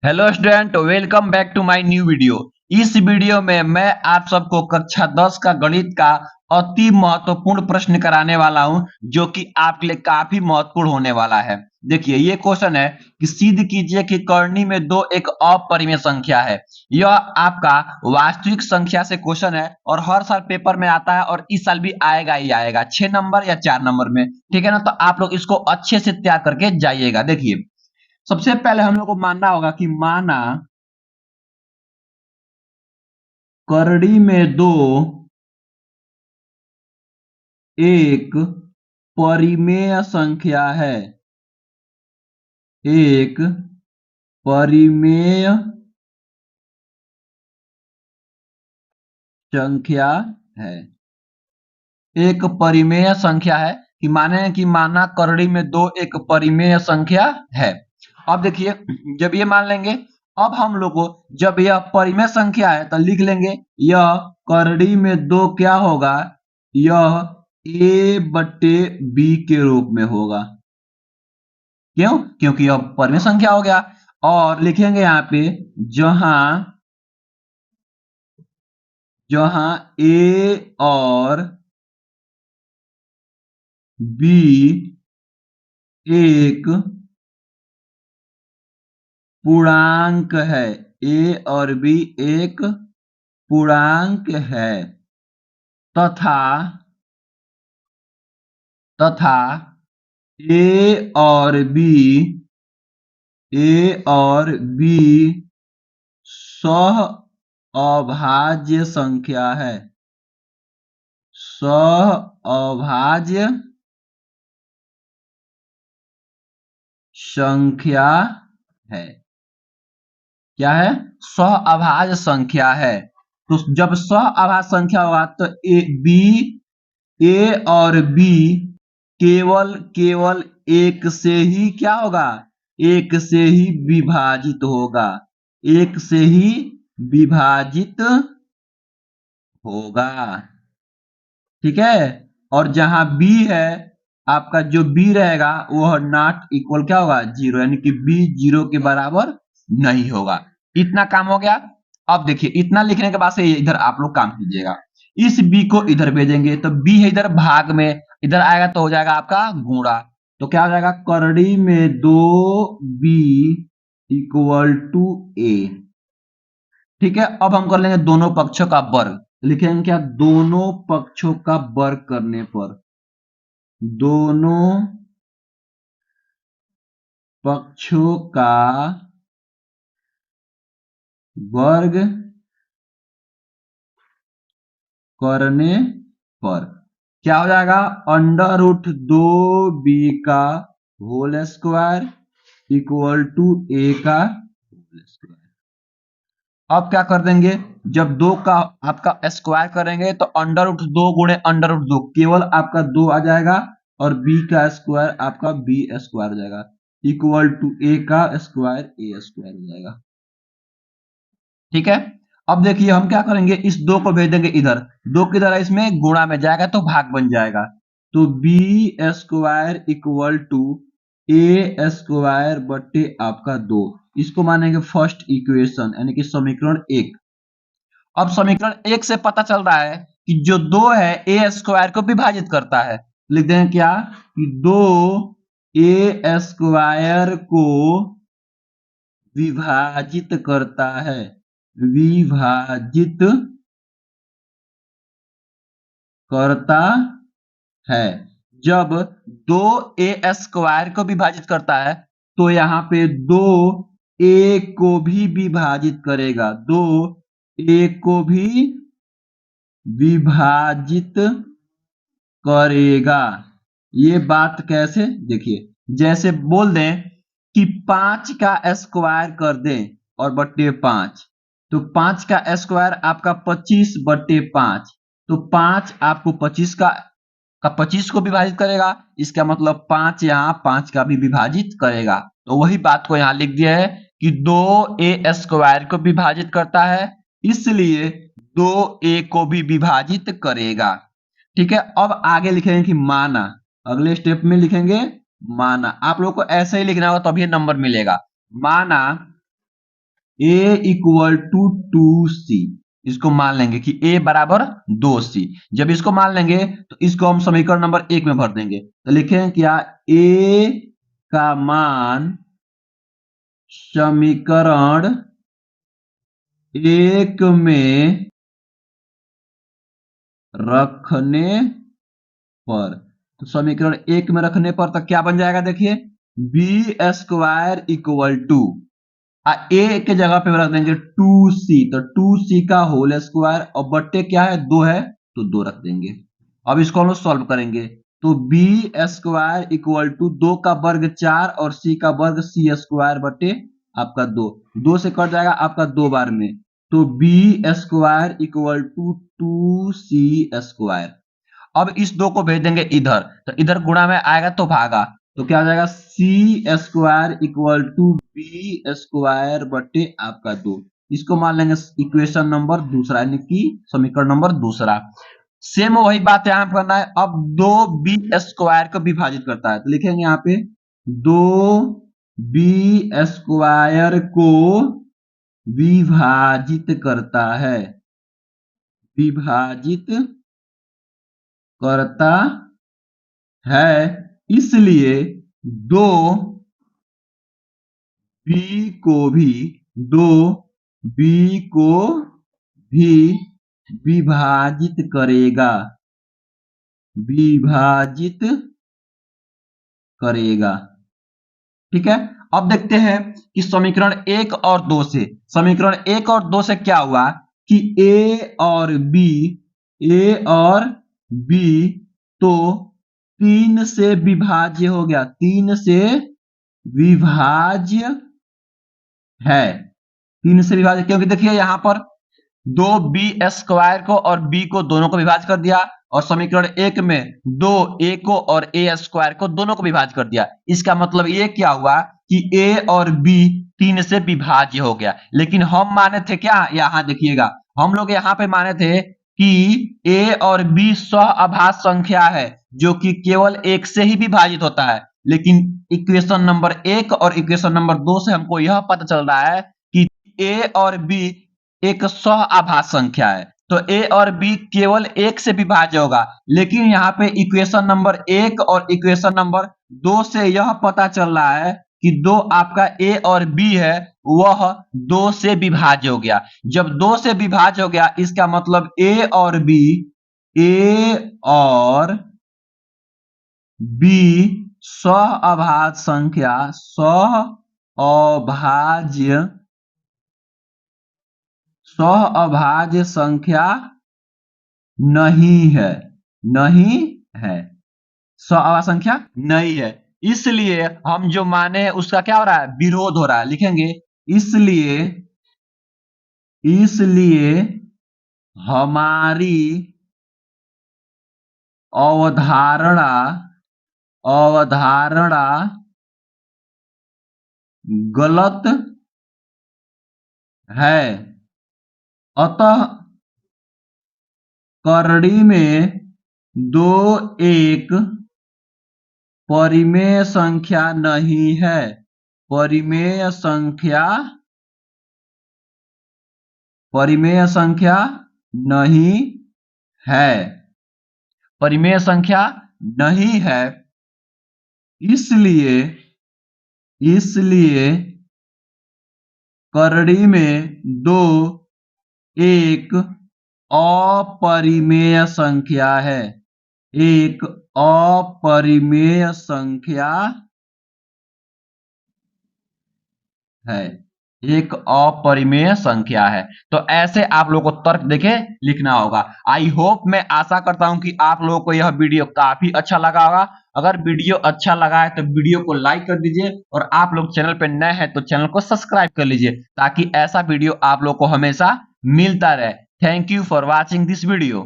Hello student, welcome back to my new video. इस वीडियो में मैं आप सबको कक्षा 10 का गणित का अति महत्वपूर्ण प्रश्न कराने वाला हूं, जो कि आपके लिए काफी महत्वपूर्ण होने वाला है। देखिए, ये क्वेश्चन है कि सिद्ध कीजिए कि करनी में दो एक अपरिमेय संख्या है। यह आपका वास्तविक संख्या से क्वेश्चन है और हर साल पेपर में आता है और इस साल भी आएगा ही आएगा, 6 नंबर या 4 नंबर में। ठीक है ना? तो आप लोग इसको अच्छे से तैयार करके जाइएगा। देखिए, सबसे पहले हम लोग को मानना होगा कि माना करड़ी में दो एक परिमेय संख्या है। एक परिमेय संख्या है। एक परिमेय संख्या है कि माना करड़ी में दो एक परिमेय संख्या है। अब देखिए, जब ये मान लेंगे, अब हम लोग को जब यह परिमेय संख्या है तो लिख लेंगे यह करड़ी में दो क्या होगा, यह ए बट्टे बी के रूप में होगा। क्यों? क्योंकि यह परिमेय संख्या हो गया। और लिखेंगे यहाँ पे जहां जहां ए और बी एक पूर्णांक है। ए और बी एक पूर्णांक है तथा तथा ए और बी सह अभाज्य संख्या है। सह अभाज्य संख्या है। क्या है? सह अभाज्य संख्या है। तो जब सह अभाज्य संख्या होगा तो ए और बी केवल केवल एक से ही क्या होगा, एक से ही विभाजित होगा। एक से ही विभाजित होगा। ठीक है? और जहां बी है, आपका जो बी रहेगा वह नॉट इक्वल क्या होगा, जीरो, यानी कि बी जीरो के बराबर नहीं होगा। इतना काम हो गया। अब देखिए, इतना लिखने के बाद से इधर आप लोग काम कीजिएगा। इस बी को इधर भेजेंगे तो बी है इधर भाग में, इधर आएगा तो हो जाएगा आपका गुणा। तो क्या हो जाएगा, करड़ी में दो बी इक्वल टू ए। ठीक है? अब हम कर लेंगे दोनों पक्षों का वर्ग। लिखेंगे क्या, दोनों पक्षों का वर्ग करने पर, दोनों पक्षों का वर्ग करने पर क्या हो जाएगा, अंडर रूट दो बी का होल स्क्वायर इक्वल टू ए का होल स्क्वायर। अब क्या कर देंगे, जब दो का आपका स्क्वायर करेंगे तो अंडर रूट दो गुणे अंडर रूट दो, केवल आपका दो आ जाएगा और बी का स्क्वायर आपका बी स्क्वायर हो जाएगा इक्वल टू ए का स्क्वायर ए स्क्वायर हो जाएगा। ठीक है? अब देखिए, हम क्या करेंगे, इस दो को भेज देंगे इधर। दो किधर है, इसमें गुणा में जाएगा तो भाग बन जाएगा। तो B square equal to A square बट्टे आपका दो। इसको मानेंगे फर्स्ट इक्वेशन, यानी कि समीकरण एक। अब समीकरण एक से पता चल रहा है कि जो दो है ए स्क्वायर को विभाजित करता है। लिख देंगे क्या, कि दो ए स्क्वायर को विभाजित करता है। विभाजित करता है। जब दो ए स्क्वायर को विभाजित करता है तो यहां पे दो ए को भी विभाजित करेगा। दो ए को भी विभाजित करेगा। ये बात कैसे, देखिए, जैसे बोल दें कि 5 का स्क्वायर कर दें और बट्टे 5, तो 5 का स्क्वायर आपका 25 बट्टे 5। तो 5 आपको 25 का 25 को विभाजित करेगा। इसका मतलब 5 यहाँ 5 का भी विभाजित करेगा। तो वही बात को यहाँ लिख दिया है कि दो ए स्क्वायर को विभाजित करता है, इसलिए दो ए को भी विभाजित करेगा। ठीक है? अब आगे लिखेंगे कि माना, अगले स्टेप में लिखेंगे माना। आप लोग को ऐसे ही लिखना होगा तभी नंबर मिलेगा। माना a इक्वल टू 2c, इसको मान लेंगे कि a बराबर 2c। जब इसको मान लेंगे तो इसको हम समीकरण नंबर 1 में भर देंगे, तो लिखेंगे क्या, a का मान समीकरण 1 में रखने पर, तो समीकरण 1 में रखने पर तो क्या बन जाएगा, देखिए बी स्क्वायर इक्वल टू ए के जगह पे रख देंगे 2c, तो 2c का होल स्क्वायर और बट्टे क्या है, 2 है तो 2 रख देंगे। अब इसको हम लोग सॉल्व करेंगे, तो बी स्क्वायर इक्वल टू 2 का वर्ग 4 और c का वर्ग c स्क्वायर बटे आपका 2 से कट जाएगा आपका 2 बार में, तो B square equal to 2c square. अब इस 2 को भेज देंगे इधर, तो इधर गुणा में आएगा तो भागा, तो क्या हो जाएगा, C square equal to B square बटे आपका 2। इसको मान लेंगे इक्वेशन नंबर दूसरा, यानी कि समीकरण नंबर दूसरा। सेम वही बात यहां पर करना है। अब 2 बी स्क्वायर को विभाजित करता है, तो लिखेंगे यहाँ पे 2 बी स्क्वायर को विभाजित करता है, विभाजित करता है, इसलिए 2 बी को भी 2 बी को भी विभाजित करेगा, विभाजित करेगा। ठीक है, अब देखते हैं कि समीकरण 1 और 2 से, समीकरण 1 और 2 से क्या हुआ कि ए और बी तो 3 से विभाज्य हो गया, 3 से विभाज्य है, 3 से विभाज्य, क्योंकि देखिए यहां पर 2 बी स्क्वायर को और बी को दोनों को विभाजित कर दिया, और समीकरण 1 में 2 ए को और ए स्क्वायर को दोनों को विभाजित कर दिया। इसका मतलब ये क्या हुआ कि ए और बी 3 से विभाज्य हो गया। लेकिन हम माने थे क्या, यहां देखिएगा, हम लोग यहां पे माने थे कि ए और बी सहअभाज्य संख्या है जो कि केवल 1 से ही विभाजित होता है। लेकिन इक्वेशन नंबर 1 और इक्वेशन नंबर 2 से हमको यह पता चल रहा है कि ए और बी एक सहअभाज्य संख्या है, तो ए और बी केवल 1 से विभाज्य होगा। लेकिन यहाँ पे इक्वेशन नंबर 1 और इक्वेशन नंबर 2 से यह पता चल रहा है कि 2 आपका ए और बी है वह 2 से विभाज्य हो गया। जब 2 से विभाज्य हो गया, इसका मतलब ए और बी सहअभाज्य संख्या, सहअभाज्य संख्या नहीं है, नहीं है, सहअभाज्य संख्या नहीं है। इसलिए हम जो माने हैं उसका क्या हो रहा है, विरोध हो रहा है। लिखेंगे इसलिए हमारी अवधारणा गलत है। अतः करड़ी में 2 एक परिमेय संख्या नहीं है, परिमेय संख्या नहीं है, परिमेय संख्या नहीं है। इसलिए करड़ी में 2 एक अपरिमेय संख्या है, एक अपरिमेय संख्या है, एक अपरिमेय संख्या है। तो ऐसे आप लोगों को तर्क देके लिखना होगा। आई होप, मैं आशा करता हूं कि आप लोगों को यह वीडियो काफी अच्छा लगा होगा। अगर वीडियो अच्छा लगा है तो वीडियो को लाइक कर दीजिए, और आप लोग चैनल पे नए हैं तो चैनल को सब्सक्राइब कर लीजिए, ताकि ऐसा वीडियो आप लोग को हमेशा मिलता रहे। Thank you for watching this video.